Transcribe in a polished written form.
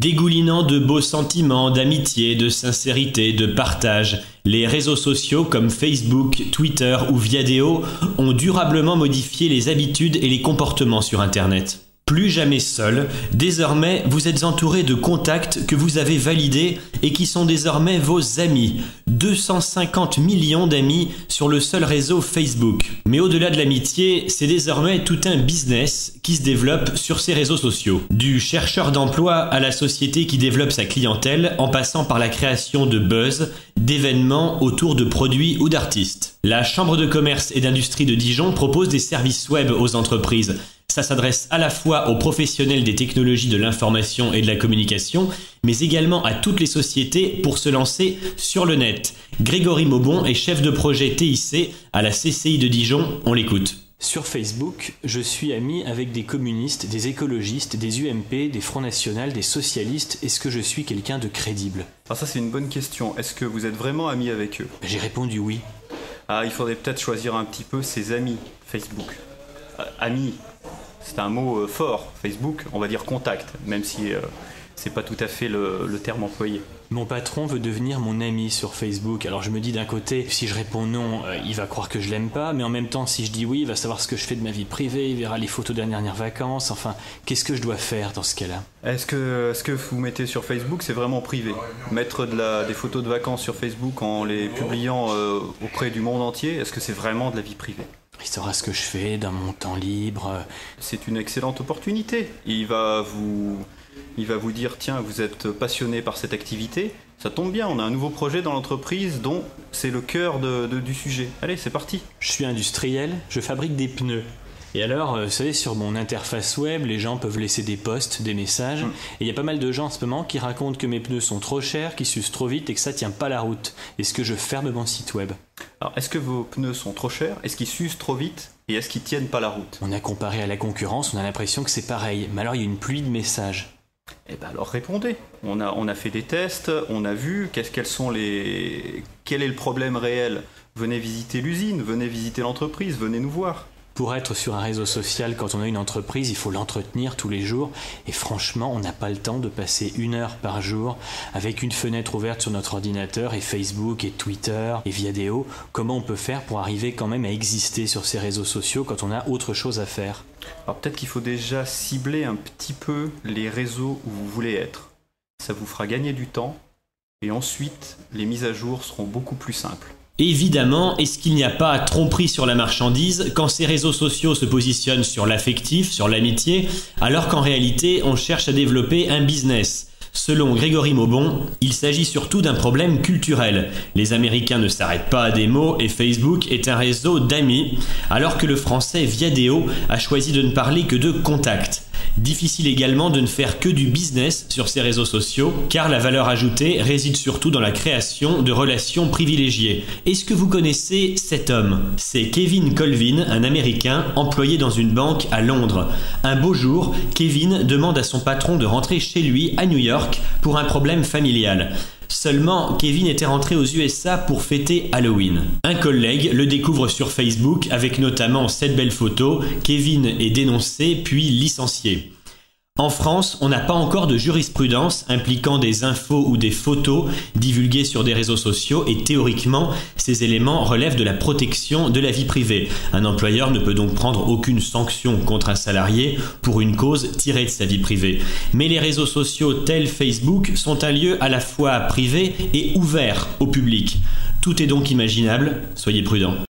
Dégoulinant de beaux sentiments, d'amitié, de sincérité, de partage, les réseaux sociaux comme Facebook, Twitter ou Viadeo ont durablement modifié les habitudes et les comportements sur Internet. Plus jamais seul, désormais vous êtes entouré de contacts que vous avez validés et qui sont désormais vos amis. 250 millions d'amis sur le seul réseau Facebook. Mais au-delà de l'amitié, c'est désormais tout un business qui se développe sur ces réseaux sociaux. Du chercheur d'emploi à la société qui développe sa clientèle, en passant par la création de buzz, d'événements autour de produits ou d'artistes. La Chambre de commerce et d'industrie de Dijon propose des services web aux entreprises. Ça s'adresse à la fois aux professionnels des technologies de l'information et de la communication, mais également à toutes les sociétés pour se lancer sur le net. Grégory Maubon est chef de projet TIC à la CCI de Dijon, on l'écoute. Sur Facebook, je suis ami avec des communistes, des écologistes, des UMP, des Front National, des socialistes. Est-ce que je suis quelqu'un de crédible? Alors ça c'est une bonne question. Est-ce que vous êtes vraiment ami avec eux? J'ai répondu oui. Ah, il faudrait peut-être choisir un petit peu ses amis Facebook. Amis, c'est un mot fort. Facebook, on va dire contact, même si c'est pas tout à fait le terme employé. Mon patron veut devenir mon ami sur Facebook. Alors je me dis d'un côté, si je réponds non, il va croire que je l'aime pas, mais en même temps, si je dis oui, il va savoir ce que je fais de ma vie privée, il verra les photos des dernières vacances, enfin, qu'est-ce que je dois faire dans ce cas-là? Est-ce que vous mettez sur Facebook, c'est vraiment privé? Mettre des photos de vacances sur Facebook en les publiant auprès du monde entier, est-ce que c'est vraiment de la vie privée? Il saura ce que je fais dans mon temps libre. C'est une excellente opportunité. Il va vous dire, tiens, vous êtes passionné par cette activité, ça tombe bien, on a un nouveau projet dans l'entreprise dont c'est le cœur du sujet. Allez, c'est parti. Je suis industriel, je fabrique des pneus. Et alors, vous savez, sur mon interface web, les gens peuvent laisser des posts, des messages. Et il y a pas mal de gens en ce moment qui racontent que mes pneus sont trop chers, qu'ils s'usent trop vite et que ça tient pas la route. Est-ce que je ferme mon site web? Alors, est-ce que vos pneus sont trop chers? Est-ce qu'ils s'usent trop vite? Et est-ce qu'ils tiennent pas la route? On a comparé à la concurrence, on a l'impression que c'est pareil. Mais alors, il y a une pluie de messages. Eh ben alors répondez. On a fait des tests, on a vu quel est le problème réel. Venez visiter l'usine, venez visiter l'entreprise, venez nous voir. Pour être sur un réseau social, quand on a une entreprise, il faut l'entretenir tous les jours. Et franchement, on n'a pas le temps de passer 1 heure par jour avec une fenêtre ouverte sur notre ordinateur et Facebook et Twitter et Viadeo. Comment on peut faire pour arriver quand même à exister sur ces réseaux sociaux quand on a autre chose à faire? Alors peut-être qu'il faut déjà cibler un petit peu les réseaux où vous voulez être. Ça vous fera gagner du temps et ensuite les mises à jour seront beaucoup plus simples. Évidemment, est-ce qu'il n'y a pas tromperie sur la marchandise quand ces réseaux sociaux se positionnent sur l'affectif, sur l'amitié, alors qu'en réalité on cherche à développer un business? Selon Grégory Maubon, il s'agit surtout d'un problème culturel. Les Américains ne s'arrêtent pas à des mots et Facebook est un réseau d'amis, alors que le français Viadeo a choisi de ne parler que de contacts. Difficile également de ne faire que du business sur ces réseaux sociaux, car la valeur ajoutée réside surtout dans la création de relations privilégiées. Est-ce que vous connaissez cet homme? C'est Kevin Colvin, un Américain employé dans une banque à Londres. Un beau jour, Kevin demande à son patron de rentrer chez lui à New York pour un problème familial. Seulement, Kevin était rentré aux USA pour fêter Halloween. Un collègue le découvre sur Facebook avec notamment cette belle photo. Kevin est dénoncé puis licencié. En France, on n'a pas encore de jurisprudence impliquant des infos ou des photos divulguées sur des réseaux sociaux et théoriquement, ces éléments relèvent de la protection de la vie privée. Un employeur ne peut donc prendre aucune sanction contre un salarié pour une cause tirée de sa vie privée. Mais les réseaux sociaux tels Facebook sont un lieu à la fois privé et ouvert au public. Tout est donc imaginable, soyez prudents.